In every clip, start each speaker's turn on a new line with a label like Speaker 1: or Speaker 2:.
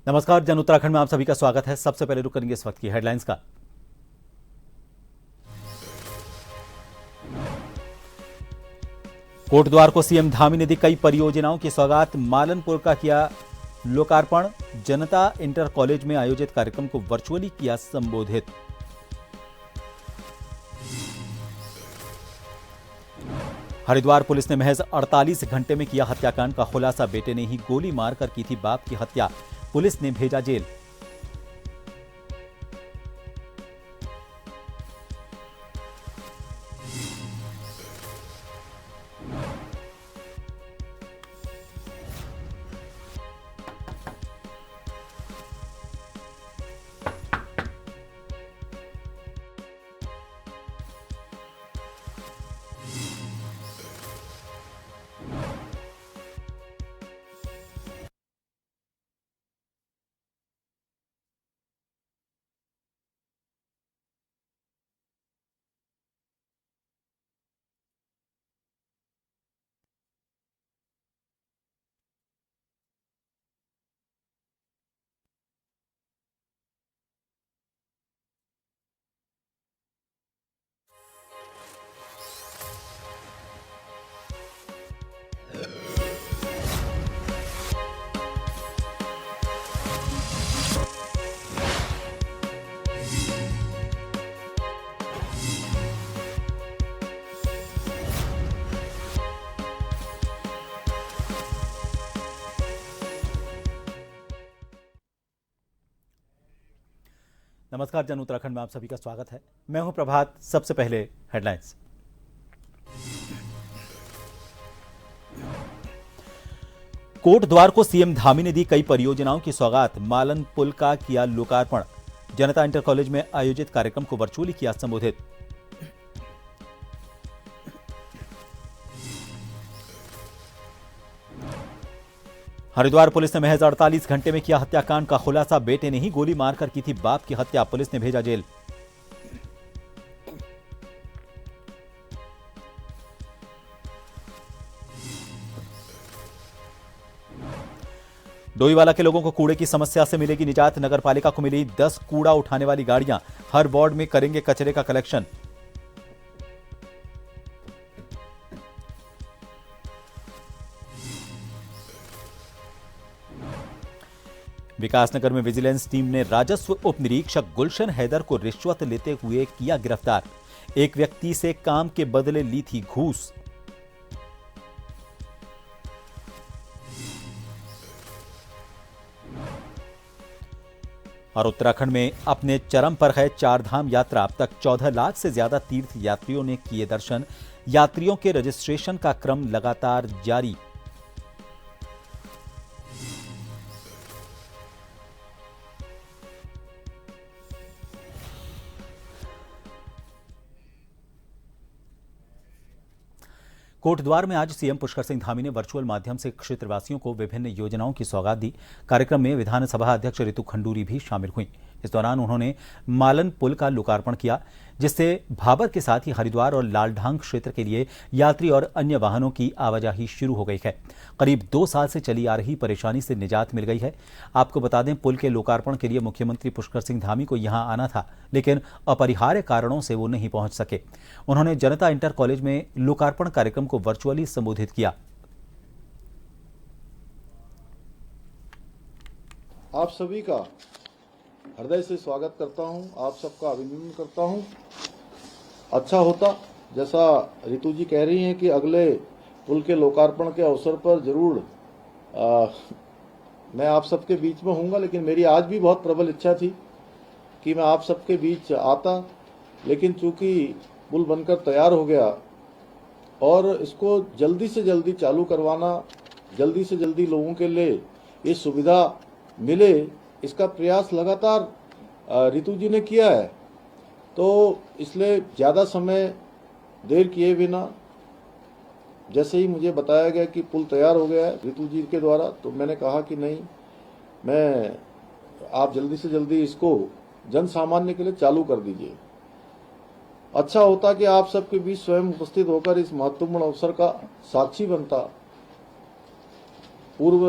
Speaker 1: नमस्कार, जन उत्तराखंड में आप सभी का स्वागत है। सबसे पहले रुक करेंगे इस वक्त की हेडलाइंस का। कोटद्वार को सीएम धामी ने दी कई परियोजनाओं की सौगात। मालनपुर का किया लोकार्पण। जनता इंटर कॉलेज में आयोजित कार्यक्रम को वर्चुअली किया संबोधित। हरिद्वार पुलिस ने महज 48 घंटे में किया हत्याकांड का खुलासा। बेटे ने ही गोली मारकर की थी बाप की हत्या, पुलिस ने भेजा जेल। नमस्कार, जन उत्तराखंड में आप सभी का स्वागत है। मैं हूं प्रभात। सबसे पहले हेडलाइंस। कोटद्वार को सीएम धामी ने दी कई परियोजनाओं की सौगात। मालन पुल का किया लोकार्पण। जनता इंटर कॉलेज में आयोजित कार्यक्रम को वर्चुअली किया संबोधित। हरिद्वार पुलिस ने महज 48 घंटे में किया हत्याकांड का खुलासा। बेटे ने ही गोली मारकर की थी बाप की हत्या, पुलिस ने भेजा जेल। डोईवाला के लोगों को कूड़े की समस्या से मिलेगी निजात। नगरपालिका को मिली 10 कूड़ा उठाने वाली गाड़ियां। हर वार्ड में करेंगे कचरे का कलेक्शन। विकासनगर में विजिलेंस टीम ने राजस्व उप निरीक्षक गुलशन हैदर को रिश्वत लेते हुए किया गिरफ्तार। एक व्यक्ति से काम के बदले ली थी घूस। और उत्तराखंड में अपने चरम पर है चारधाम यात्रा। अब तक 14 लाख से ज्यादा तीर्थ यात्रियों ने किए दर्शन। यात्रियों के रजिस्ट्रेशन का क्रम लगातार जारी। कोटद्वार में आज सीएम पुष्कर सिंह धामी ने वर्चुअल माध्यम से क्षेत्रवासियों को विभिन्न योजनाओं की सौगात दी। कार्यक्रम में विधानसभा अध्यक्ष रितु खंडूरी भी शामिल हुई। इस दौरान उन्होंने मालन पुल का लोकार्पण किया, जिससे भाबर के साथ ही हरिद्वार और लालढांग क्षेत्र के लिए यात्री और अन्य वाहनों की आवाजाही शुरू हो गई है। करीब 2 साल से चली आ रही परेशानी से निजात मिल गई है। आपको बता दें, पुल के लोकार्पण के लिए मुख्यमंत्री पुष्कर सिंह धामी को यहां आना था, लेकिन अपरिहार्य कारणों से वो नहीं पहुंच सके। उन्होंने जनता इंटर कॉलेज में लोकार्पण कार्यक्रम को वर्चुअली संबोधित किया।
Speaker 2: आप सभी का हृदय से स्वागत करता हूं, आप सबका अभिनंदन करता हूं। अच्छा होता, जैसा रितु जी कह रही हैं कि अगले पुल के लोकार्पण के अवसर पर जरूर मैं आप सबके बीच में होऊंगा, लेकिन मेरी आज भी बहुत प्रबल इच्छा थी कि मैं आप सबके बीच आता, लेकिन चूंकि पुल बनकर तैयार हो गया और इसको जल्दी से जल्दी चालू करवाना, जल्दी से जल्दी लोगों के लिए ये सुविधा मिले, इसका प्रयास लगातार रितु जी ने किया है। तो इसलिए ज़्यादा समय देर किए बिना जैसे ही मुझे बताया गया कि पुल तैयार हो गया है रितु जी के द्वारा, तो मैंने कहा कि नहीं, आप जल्दी से जल्दी इसको जन सामान्य के लिए चालू कर दीजिए। अच्छा होता कि आप सबके बीच स्वयं उपस्थित होकर इस महत्वपूर्ण अवसर का साक्षी बनता। पूर्व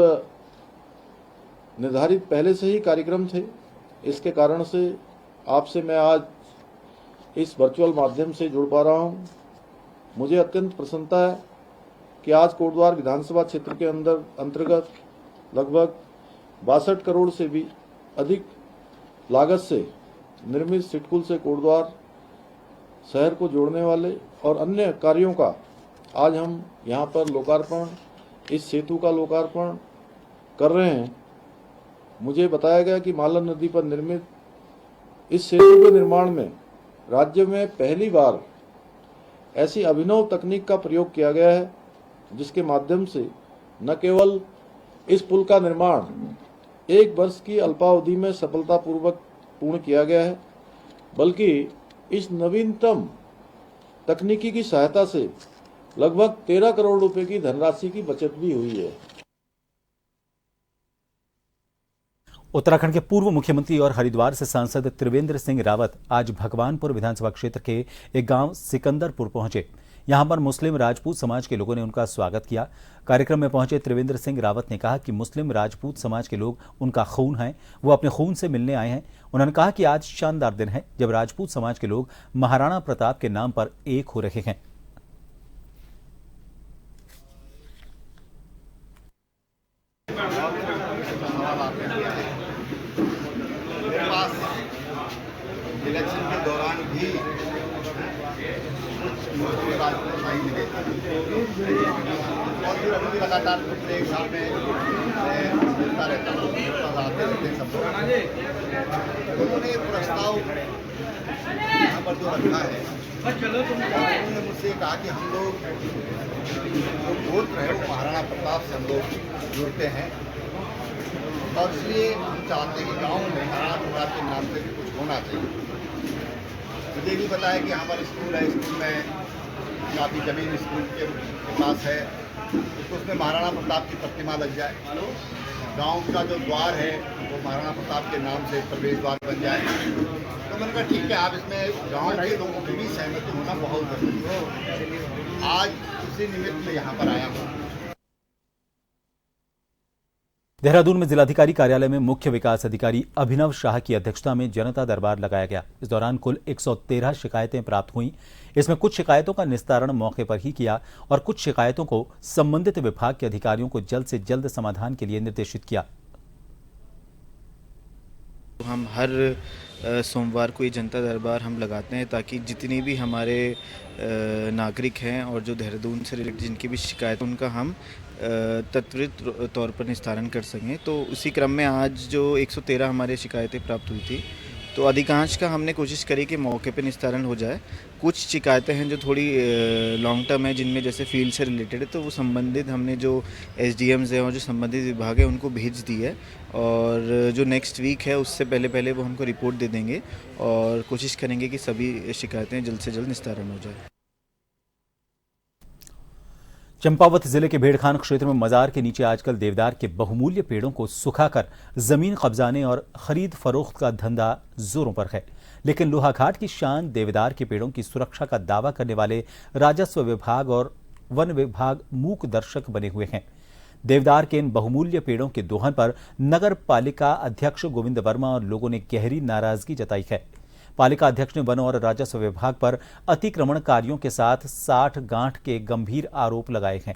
Speaker 2: निर्धारित पहले से ही कार्यक्रम थे। इसके कारण से आपसे मैं आज इस वर्चुअल माध्यम से जुड़ पा रहा हूँ। मुझे अत्यंत प्रसन्नता है कि आज कोटद्वार विधानसभा क्षेत्र के अंतर्गत लगभग 62 करोड़ से भी अधिक लागत से निर्मित सिडकुल से कोटद्वार शहर को जोड़ने वाले और अन्य कार्यों का आज हम यहाँ पर लोकार्पण, इस सेतु का लोकार्पण कर रहे हैं। मुझे बताया गया कि मालन नदी पर निर्मित इस सेतु के निर्माण में राज्य में पहली बार ऐसी अभिनव तकनीक का प्रयोग किया गया है, जिसके माध्यम से न केवल इस पुल का निर्माण 1 वर्ष की अल्पावधि में सफलतापूर्वक पूर्ण किया गया है, बल्कि इस नवीनतम तकनीकी की सहायता से लगभग 13 करोड़ रुपए की धनराशि की बचत भी हुई है।
Speaker 1: उत्तराखंड के पूर्व मुख्यमंत्री और हरिद्वार से सांसद त्रिवेंद्र सिंह रावत आज भगवानपुर विधानसभा क्षेत्र के एक गांव सिकंदरपुर पहुंचे। यहां पर मुस्लिम राजपूत समाज के लोगों ने उनका स्वागत किया। कार्यक्रम में पहुंचे त्रिवेंद्र सिंह रावत ने कहा कि मुस्लिम राजपूत समाज के लोग उनका खून हैं, वो अपने खून से मिलने आए हैं। उन्होंने कहा कि आज शानदार दिन है जब राजपूत समाज के लोग महाराणा प्रताप के नाम पर एक हो रहे हैं।
Speaker 3: इलेक्शन के दौरान भी राजपूत भाई मिले और फिर अभी लगातार पिछले 1 साल में मिलता रहता हूँ, आते रहते हैं सब लोग। उन्होंने प्रस्ताव यहाँ पर जो रखा है, उन्होंने मुझसे कहा कि हम लोग जो गोत्र है वो महाराणा प्रताप से हम लोग जुड़ते हैं और इसलिए हम चाहते हैं कि गाँव में महाराणा प्रताप के नाम से भी कुछ होना चाहिए। मुझे भी बताया कि हमारा स्कूल है, स्कूल में काफ़ी जमीन स्कूल के पास है, तो उसमें महाराणा प्रताप की प्रतिमा लग जाए। गांव का जो द्वार है वो महाराणा प्रताप के नाम से प्रवेश द्वार बन जाए। तो मैंने कहा ठीक है, आप इसमें गांव के लोगों की भी सहमति होना बहुत जरूरी है। आज उसी निमित्त में यहाँ पर आया हूँ।
Speaker 1: देहरादून में जिलाधिकारी कार्यालय में मुख्य विकास अधिकारी अभिनव शाह की अध्यक्षता में जनता दरबार लगाया गया। इस दौरान कुल 113 शिकायतें प्राप्त हुईं। इसमें कुछ शिकायतों का निस्तारण मौके पर ही किया और कुछ शिकायतों को संबंधित विभाग के अधिकारियों को जल्द से जल्द समाधान के लिए निर्देशित किया।
Speaker 4: हम हर सोमवार को ये जनता दरबार हम लगाते हैं ताकि जितनी भी हमारे नागरिक हैं और जो देहरादून से रिलेटेड जिनकी भी शिकायत उनका हम त्वरित तौर पर निस्तारण कर सकें। तो उसी क्रम में आज जो 113 हमारे शिकायतें प्राप्त हुई थी, तो अधिकांश का हमने कोशिश करी कि मौके पे निस्तारण हो जाए। कुछ शिकायतें हैं जो थोड़ी लॉन्ग टर्म है, जिनमें जैसे फील्ड से रिलेटेड है, तो वो संबंधित हमने जो एसडीएम्स हैं और जो संबंधित विभाग है उनको भेज दी है और जो नेक्स्ट वीक है उससे पहले वो हमको रिपोर्ट दे देंगे और कोशिश करेंगे कि सभी शिकायतें जल्द से जल्द निस्तारण हो जाए।
Speaker 1: चंपावत जिले के भेड़खान क्षेत्र में मजार के नीचे आजकल देवदार के बहुमूल्य पेड़ों को सुखाकर जमीन कब्जाने और खरीद फरोख्त का धंधा जोरों पर है। लेकिन लोहाघाट की शान देवदार के पेड़ों की सुरक्षा का दावा करने वाले राजस्व विभाग और वन विभाग मूक दर्शक बने हुए हैं। देवदार के इन बहुमूल्य पेड़ों के दोहन पर नगर पालिका अध्यक्ष गोविंद वर्मा और लोगों ने गहरी नाराजगी जताई है। पालिका अध्यक्ष ने वन और राजस्व विभाग पर अतिक्रमणकारियों के साथ 60 गांठ के गंभीर आरोप लगाए हैं।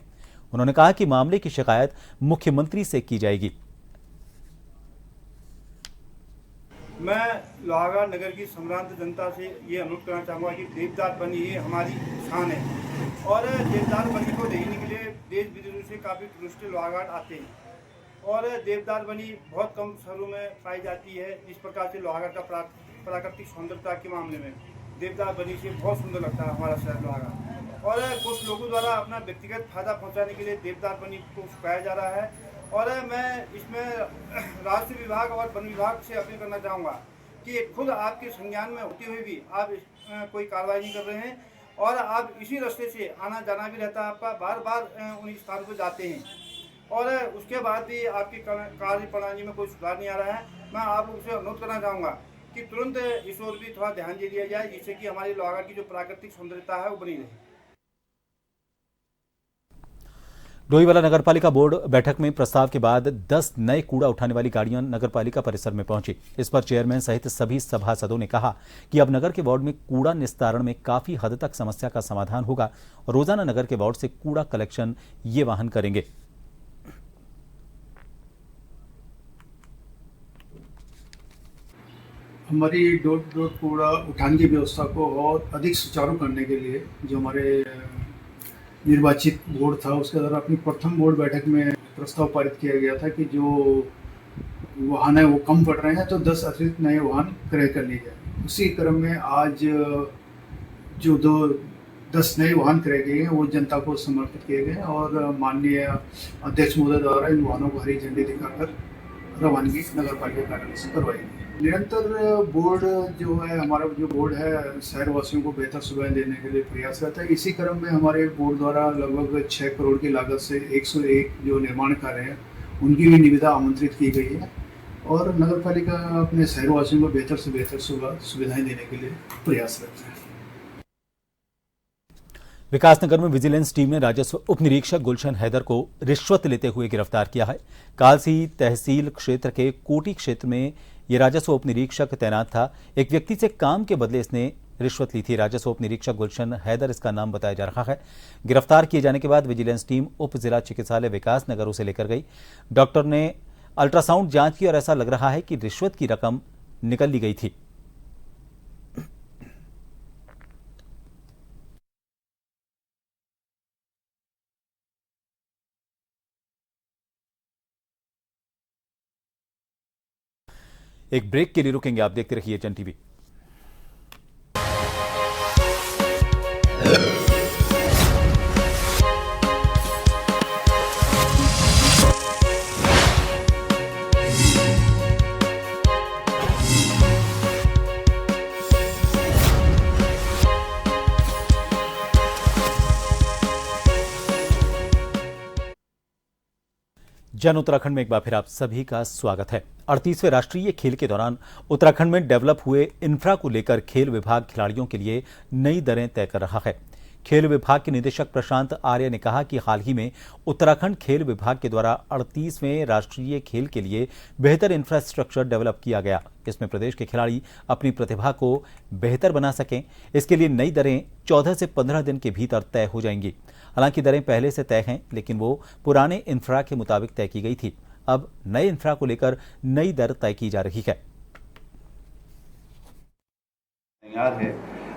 Speaker 1: उन्होंने कहा कि मामले की शिकायत मुख्यमंत्री से की जाएगी।
Speaker 5: मैं लोहाघाट नगर की सम्रांत जनता से ये अनुरोध करना चाहूँगा कि देवदार बनी ये हमारी शान है और देवदार बनी को देखने के लिए देश विदेश से काफ़ी टूरिस्ट लोहाघाट आते हैं और देवदार बनी बहुत कम शहरों में पाई जाती है। इस प्रकार से लोहाघाट का प्राकृतिक सौंदर्यता के मामले में देवदार बनी से बहुत सुंदर लगता है हमारा शहर लोहाघाट। और कुछ लोगों द्वारा अपना व्यक्तिगत फायदा पहुंचाने के लिए देवदार बनी को सुखाया जा रहा है और मैं इसमें राजस्व विभाग और वन विभाग से अपील करना चाहूँगा कि खुद आपके संज्ञान में होते हुए भी आप कोई कार्रवाई नहीं कर रहे हैं और आप इसी रास्ते से आना जाना भी रहता है आपका, बार बार उन स्थानों पर जाते हैं और उसके बाद भी आपकी कार्य प्रणाली में कोई सुधार नहीं आ रहा है। मैं आपसे अनुरोध करना चाहूँगा कि तुरंत इस ओर भी थोड़ा ध्यान दे दिया जाए, जिससे कि हमारी लोहाघाट की जो प्राकृतिक सौंदर्यता है वो बनी रहे।
Speaker 1: डोईवाला नगरपालिका बोर्ड बैठक में प्रस्ताव के बाद 10 नए कूड़ा उठाने वाली गाड़ियां नगरपालिका परिसर में पहुंची। इस पर चेयरमैन सहित सभी सभासदों ने कहा कि अब नगर के वार्ड में कूड़ा निस्तारण में काफी हद तक समस्या का समाधान होगा और रोजाना नगर के वार्ड से कूड़ा कलेक्शन ये वाहन करेंगे।
Speaker 6: हमारी डोर टू डोर कूड़ा उठाने की व्यवस्था को और अधिक सुचारू करने के लिए जो हमारे निर्वाचित बोर्ड था उसके द्वारा अपनी प्रथम बोर्ड बैठक में प्रस्ताव पारित किया गया था कि जो वाहन है वो कम पड़ रहे हैं तो 10 अतिरिक्त नए वाहन क्रय कर लिए जाए। उसी क्रम में आज जो 10 नए वाहन क्रय किए गए वो जनता को समर्पित किए गए और माननीय अध्यक्ष महोदय द्वारा इन वाहनों को हरी झंडी दिखाकर रवानगी नगर पालिका कार्यालय से करवाई गई। निरंतर बोर्ड जो है हमारा जो बोर्ड है शहरवासियों को बेहतर सुविधाएं देने के लिए प्रयास करता है। इसी क्रम में हमारे बोर्ड द्वारा लगभग 6 करोड़ की लागत से 101 जो निर्माण कार्य हैं उनकी भी निविदा आमंत्रित की गई है और नगर पालिका अपने शहरवासियों को बेहतर से बेहतर सुविधाएं देने के लिए प्रयास करता है।
Speaker 1: विकासनगर में विजिलेंस टीम ने राजस्व उप निरीक्षक गुलशन हैदर को रिश्वत लेते हुए गिरफ्तार किया है। कालसी तहसील क्षेत्र के कोटी क्षेत्र में यह राजस्व उप निरीक्षक तैनात था। एक व्यक्ति से काम के बदले इसने रिश्वत ली थी। राजस्व उप निरीक्षक गुलशन हैदर इसका नाम बताया जा रहा है। गिरफ्तार किए जाने के बाद विजिलेंस टीम उप जिला चिकित्सालय विकासनगर उसे लेकर गई। डॉक्टर ने अल्ट्रासाउंड जांच की और ऐसा लग रहा है कि रिश्वत की रकम निकल ली गई थी। एक ब्रेक के लिए रुकेंगे, आप देखते रहिए जन टीवी। जन उत्तराखंड में एक बार फिर आप सभी का स्वागत है। 38वें राष्ट्रीय खेल के दौरान उत्तराखंड में डेवलप हुए इंफ्रा को लेकर खेल विभाग खिलाड़ियों के लिए नई दरें तय कर रहा है। खेल विभाग के निदेशक प्रशांत आर्य ने कहा कि हाल ही में उत्तराखंड खेल विभाग के द्वारा 38वें राष्ट्रीय खेल के लिए बेहतर इंफ्रास्ट्रक्चर डेवलप किया गया। इसमें प्रदेश के खिलाड़ी अपनी प्रतिभा को बेहतर बना सकें, इसके लिए नई दरें 14 से 15 दिन के भीतर तय हो जाएंगी। हालांकि दरें पहले से तय हैं, लेकिन वो पुराने इंफ्रा के मुताबिक तय की गई थी। अब नए इंफ्रा को लेकर नई दर तय की जा रही है।
Speaker 7: तैयार है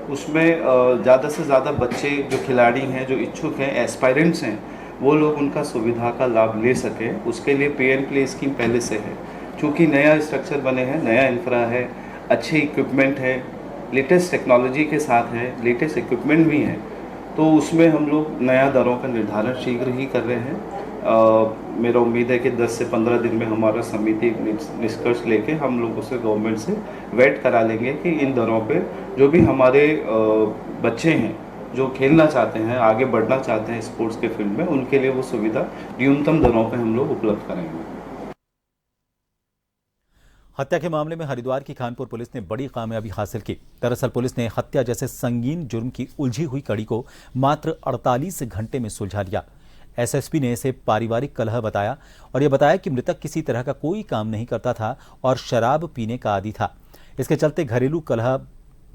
Speaker 7: उसमें ज़्यादा से ज़्यादा बच्चे जो खिलाड़ी हैं, जो इच्छुक हैं, एस्पायरेंट्स हैं, वो लोग उनका सुविधा का लाभ ले सकें। उसके लिए पे एंड प्ले स्कीम पहले से है। चूँकि नया स्ट्रक्चर बने हैं, नया इंफ्रा है, अच्छे इक्विपमेंट है, लेटेस्ट टेक्नोलॉजी के साथ है, लेटेस्ट इक्विपमेंट भी है, तो उसमें हम लोग नया दरों का निर्धारण शीघ्र ही कर रहे हैं। मेरा उम्मीद है कि 10 से 15 दिन में हमारा समिति निष्कर्ष लेके हम लोगों से गवर्नमेंट से वेट करा लेंगे कि इन दरों पे जो भी हमारे बच्चे हैं जो खेलना चाहते हैं, आगे बढ़ना चाहते हैं स्पोर्ट्स के फील्ड में, उनके लिए वो सुविधा न्यूनतम दरों पे हम लोग उपलब्ध करेंगे।
Speaker 1: हत्या के मामले में हरिद्वार की खानपुर पुलिस ने बड़ी कामयाबी हासिल की। दरअसल पुलिस ने हत्या जैसे संगीन जुर्म की उलझी हुई कड़ी को मात्र 48 घंटे में सुलझा लिया। एसएसपी ने इसे पारिवारिक कलह बताया और यह बताया कि मृतक किसी तरह का कोई काम नहीं करता था और शराब पीने का आदी था। इसके चलते घरेलू कलह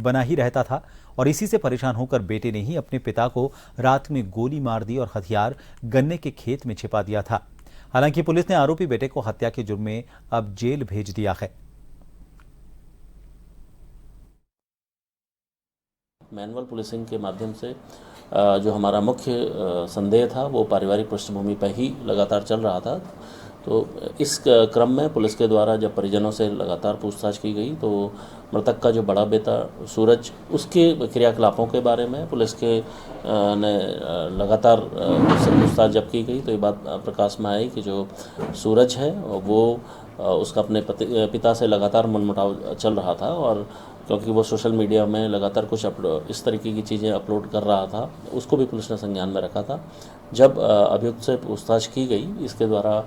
Speaker 1: बना ही रहता था और इसी से परेशान होकर बेटे ने ही अपने पिता को रात में गोली मार दी और हथियार गन्ने के खेत में छिपा दिया था। हालांकि पुलिस ने आरोपी बेटे को हत्या के जुर्म में अब जेल भेज दिया है।
Speaker 8: मैनुअल पुलिसिंग के माध्यम से जो हमारा मुख्य संदेह था वो पारिवारिक पृष्ठभूमि पर ही लगातार चल रहा था। तो इस क्रम में पुलिस के द्वारा जब परिजनों से लगातार पूछताछ की गई तो मृतक का जो बड़ा बेटा सूरज, उसके क्रियाकलापों के बारे में पुलिस के ने लगातार उससे पूछताछ जब की गई तो ये बात प्रकाश में आई कि जो सूरज है वो उसका अपने पिता से लगातार मनमुटाव चल रहा था और क्योंकि वो सोशल मीडिया में लगातार कुछ इस तरीके की चीज़ें अपलोड कर रहा था, उसको भी पुलिस ने संज्ञान में रखा था। जब अभियुक्त से पूछताछ की गई, इसके द्वारा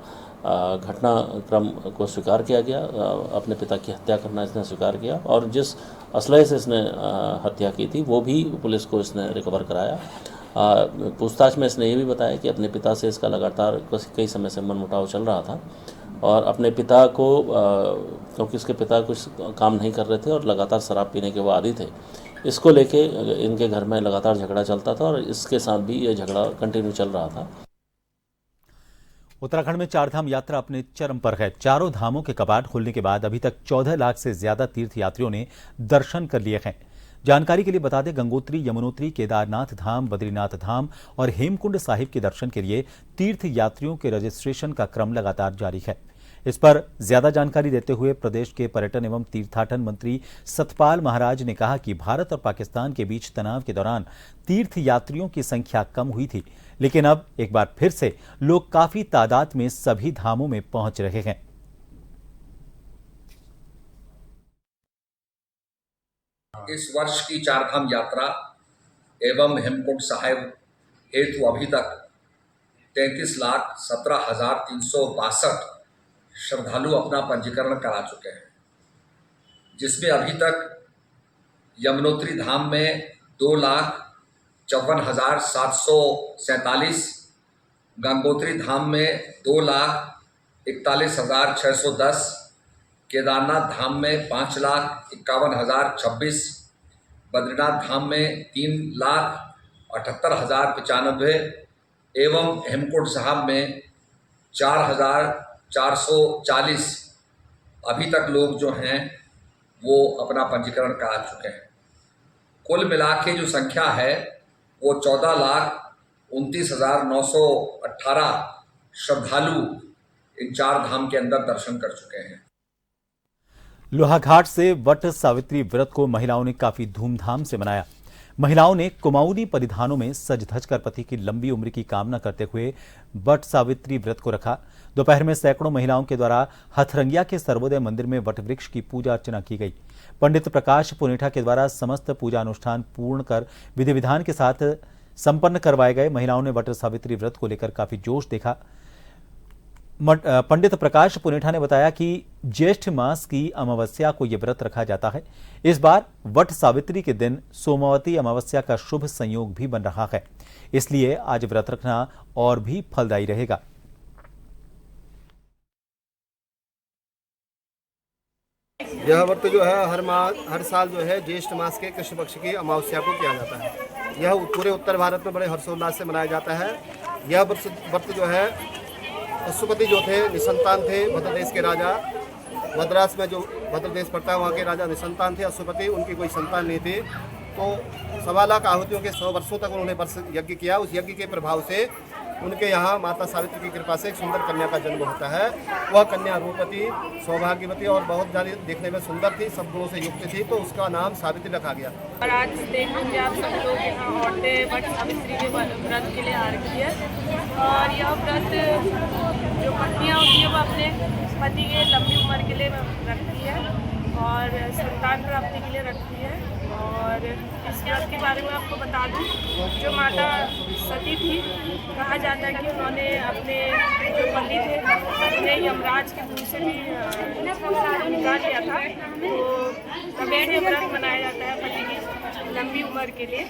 Speaker 8: घटनाक्रम को स्वीकार किया गया। अपने पिता की हत्या करना इसने स्वीकार किया और जिस असलहे से इसने हत्या की थी वो भी पुलिस को इसने रिकवर कराया पूछताछ में इसने ये भी बताया कि अपने पिता से इसका लगातार कई समय से मनमुटाव चल रहा था और अपने पिता को क्योंकि इसके पिता कुछ काम नहीं कर रहे थे और लगातार शराब पीने के वो आदी थे, इसको लेके इनके घर में लगातार झगड़ा चलता था और इसके साथ भी ये झगड़ा कंटिन्यू चल रहा था।
Speaker 1: उत्तराखंड में चारधाम यात्रा अपने चरम पर है। चारों धामों के कपाट खुलने के बाद अभी तक 14 लाख से ज्यादा तीर्थयात्रियों ने दर्शन कर लिए हैं। जानकारी के लिए बता दें, गंगोत्री, यमुनोत्री, केदारनाथ धाम, बद्रीनाथ धाम और हेमकुंड साहिब के दर्शन के लिए तीर्थ यात्रियों के रजिस्ट्रेशन का क्रम लगातार जारी है। इस पर ज्यादा जानकारी देते हुए प्रदेश के पर्यटन एवं तीर्थाटन मंत्री सतपाल महाराज ने कहा कि भारत और पाकिस्तान के बीच तनाव के दौरान तीर्थ यात्रियों की संख्या कम हुई थी, लेकिन अब एक बार फिर से लोग काफी तादाद में सभी धामों में पहुंच रहे हैं।
Speaker 9: इस वर्ष की चारधाम यात्रा एवं हेमकुंड साहिब हेतु अभी तक 33,17,362 श्रद्धालु अपना पंजीकरण करा चुके हैं, जिसमें अभी तक यमुनोत्री धाम में 2,54,747, गंगोत्री धाम में 2,41,610, केदारनाथ धाम में 5,51,026, बद्रीनाथ धाम में 3,78,095 एवं हेमकुंड साहिब में 4,440 अभी तक लोग जो हैं वो अपना पंजीकरण करा चुके हैं। कुल मिला के जो संख्या है वो 14,29,918 श्रद्धालु इन चार धाम के अंदर दर्शन कर चुके हैं।
Speaker 1: लोहाघाट से वट सावित्री व्रत को महिलाओं ने काफी धूमधाम से मनाया। महिलाओं ने कुमाऊनी परिधानों में सज धज कर पति की लंबी उम्र की कामना करते हुए वट सावित्री व्रत को रखा। दोपहर में सैकड़ों महिलाओं के द्वारा हथरंगिया के सर्वोदय मंदिर में वट वृक्ष की पूजा अर्चना की गई। पंडित प्रकाश पुनेठा के द्वारा समस्त पूजा अनुष्ठान पूर्ण कर विधि विधान के साथ संपन्न करवाए गए। महिलाओं ने वट सावित्री व्रत को लेकर काफी जोश देखा। पंडित प्रकाश पुनेठा ने बताया कि ज्येष्ठ मास की अमावस्या को यह व्रत रखा जाता है। इस बार वट सावित्री के दिन सोमवती अमावस्या का शुभ संयोग भी बन रहा है, इसलिए आज व्रत रखना और भी फलदायी रहेगा।
Speaker 10: यह व्रत जो है हर साल जो है ज्येष्ठ मास के कृष्ण पक्ष की अमावस्या को किया जाता है। यह पूरे उत्तर भारत में बड़े हर्षोल्लास से मनाया जाता है। यह व्रत जो है अशुपति जो थे, निसंतान थे, भद्र देश के राजा, मद्रास में जो भद्र देश पड़ता है वहाँ के राजा निसंतान थे। अशुपति, उनकी कोई संतान नहीं थी, तो 1.25 लाख आहुतियों के 100 वर्षों तक उन्होंने वर्ष यज्ञ किया। उस यज्ञ के प्रभाव से उनके यहाँ माता सावित्री की कृपा से एक सुंदर कन्या का जन्म होता है। वह कन्या रूपवती, सौभाग्यवती और बहुत ज़्यादा देखने में सुंदर थी, सब गुणों से युक्त थी, तो उसका नाम सावित्री रखा गया।
Speaker 11: और आज देखेंगे आप सब लोग यहाँ औरतें वट सावित्री के व्रत के लिए आ रही है। और यह व्रत जो पत्नियाँ होती है वो अपने पति के लंबी उम्र के लिए रखती है और संतान प्राप्ति के लिए रखती है। और इस व्रत के बारे में आपको बता दूं, जो माता सती थी, कहा जाता है कि उन्होंने अपने जो पति थे उन्हें यमराज के मुँह से भी निकाल लिया था, तो तभी ये व्रत मनाया जाता है पति की लंबी उम्र के लिए।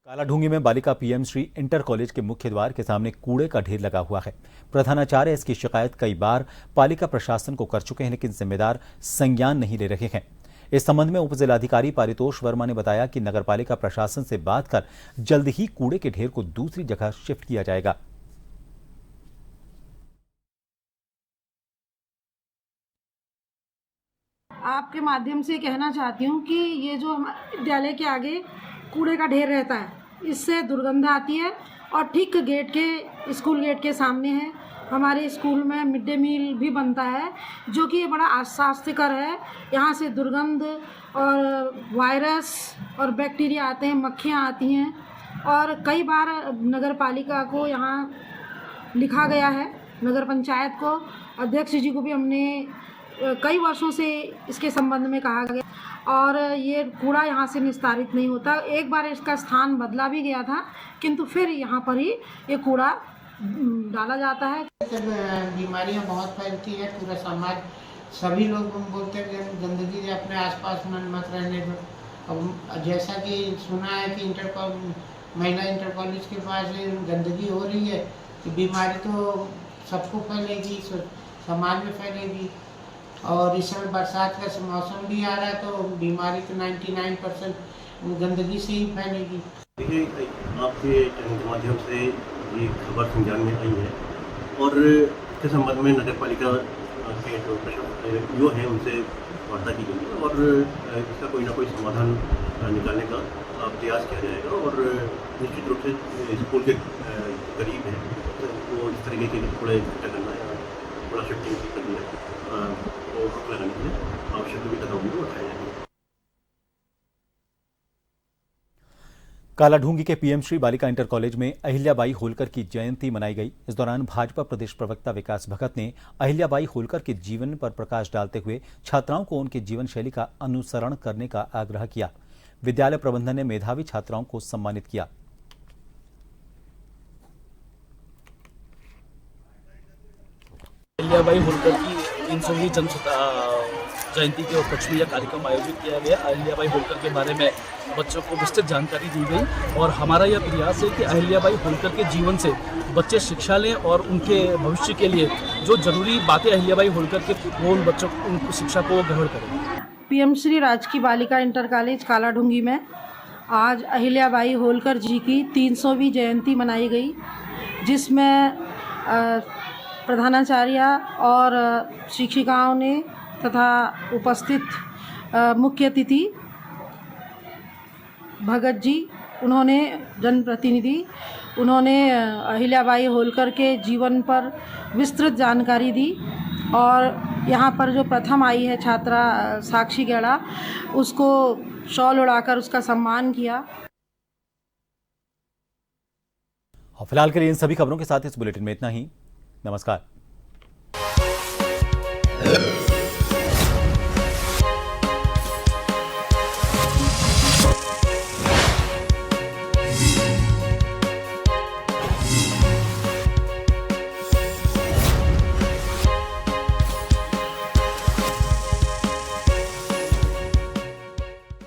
Speaker 1: कालाढूंगी में बालिका पीएमश्री इंटर कॉलेज के मुख्य द्वार के सामने कूड़े का ढेर लगा हुआ है। प्रधानाचार्य इसकी शिकायत कई बार पालिका प्रशासन को कर चुके हैं, लेकिन जिम्मेदार संज्ञान नहीं ले रहे हैं। इस संबंध में उप जिलाधिकारी पारितोष वर्मा ने बताया कि नगरपालिका प्रशासन से बात कर जल्द ही कूड़े के ढेर को दूसरी जगह शिफ्ट किया जाएगा।
Speaker 12: आपके माध्यम से कहना चाहती हूँ कि ये जो विद्यालय के आगे कूड़े का ढेर रहता है, इससे दुर्गंध आती है। और ठीक गेट के स्कूल गेट के सामने है, हमारे स्कूल में मिड डे मील भी बनता है, जो कि बड़ा अस्वास्थ्यकर है। यहाँ से दुर्गंध और वायरस और बैक्टीरिया आते हैं, मक्खियाँ आती हैं। और कई बार नगर पालिका को यहाँ लिखा गया है, नगर पंचायत को, अध्यक्ष जी को भी हमने कई वर्षों से इसके संबंध में कहा गया, और ये कूड़ा यहाँ से निस्तारित नहीं होता। एक बार इसका स्थान बदला भी गया था, किंतु फिर यहाँ पर ही ये कूड़ा डाला जाता है।
Speaker 13: बीमारियाँ बहुत फैलती है, पूरा समाज, सभी लोग बोलते हैं कि गंदगी अपने आसपास मन मत रहने दो, अब जैसा कि सुना है कि महिला इंटर कॉलेज के पास गंदगी हो रही है, कि बीमारी तो सबको फैलेगी, समाज में फैलेगी। और इस समय बरसात का मौसम भी आ रहा है, तो बीमारी तो 99% गंदगी से ही फैलेगी।
Speaker 14: देखिए, आपके चैनल के माध्यम से ये खबर संज्ञान में आई है और इसके संबंध में नगर पालिका के जो हैं उनसे वार्ता की गई है और इसका कोई ना कोई समाधान निकालने का प्रयास किया जाएगा। और निश्चित रूप से स्कूल के करीब है तो इस तरीके के थोड़ा इकट्ठा करना या थोड़ा शिफ्टिंग करनी है वो रोक लगाने के लिए आवश्यक भी कदम उठाए जाएंगे।
Speaker 1: कालाढूंगी के पीएम श्री बालिका इंटर कॉलेज में अहिल्याबाई होलकर की जयंती मनाई गई। इस दौरान भाजपा प्रदेश प्रवक्ता विकास भगत ने अहिल्याबाई होलकर के जीवन पर प्रकाश डालते हुए छात्राओं को उनके जीवन शैली का अनुसरण करने का आग्रह किया। विद्यालय प्रबंधन ने मेधावी छात्राओं को सम्मानित किया।
Speaker 15: अहिल्याबाई होलकर की 300वीं जयंती के उपलक्ष्य में यह कार्यक्रम आयोजित किया गया। अहिल्याबाई होलकर के बारे में बच्चों को विस्तृत जानकारी दी गई और हमारा यह प्रयास है कि अहिल्याबाई होलकर के जीवन से बच्चे शिक्षा लें और उनके भविष्य के लिए जो जरूरी बातें अहिल्याबाई होलकर के वो उन बच्चों उन शिक्षा को ग्रहण करें।
Speaker 12: पीएम श्री राजकीय बालिका इंटर कॉलेज कालाढूंगी में आज अहिल्याबाई होलकर जी की 300वीं जयंती मनाई गई, जिसमें प्रधानाचार्य और शिक्षिकाओं ने तथा उपस्थित मुख्य अतिथि भगत जी उन्होंने जनप्रतिनिधि उन्होंने अहिल्याबाई होलकर के जीवन पर विस्तृत जानकारी दी और यहाँ पर जो प्रथम आई है छात्रा साक्षी गेड़ा, उसको शॉल उड़ाकर उसका सम्मान किया।
Speaker 1: और फिलहाल के लिए इन सभी खबरों के साथ इस बुलेटिन में इतना ही। नमस्कार।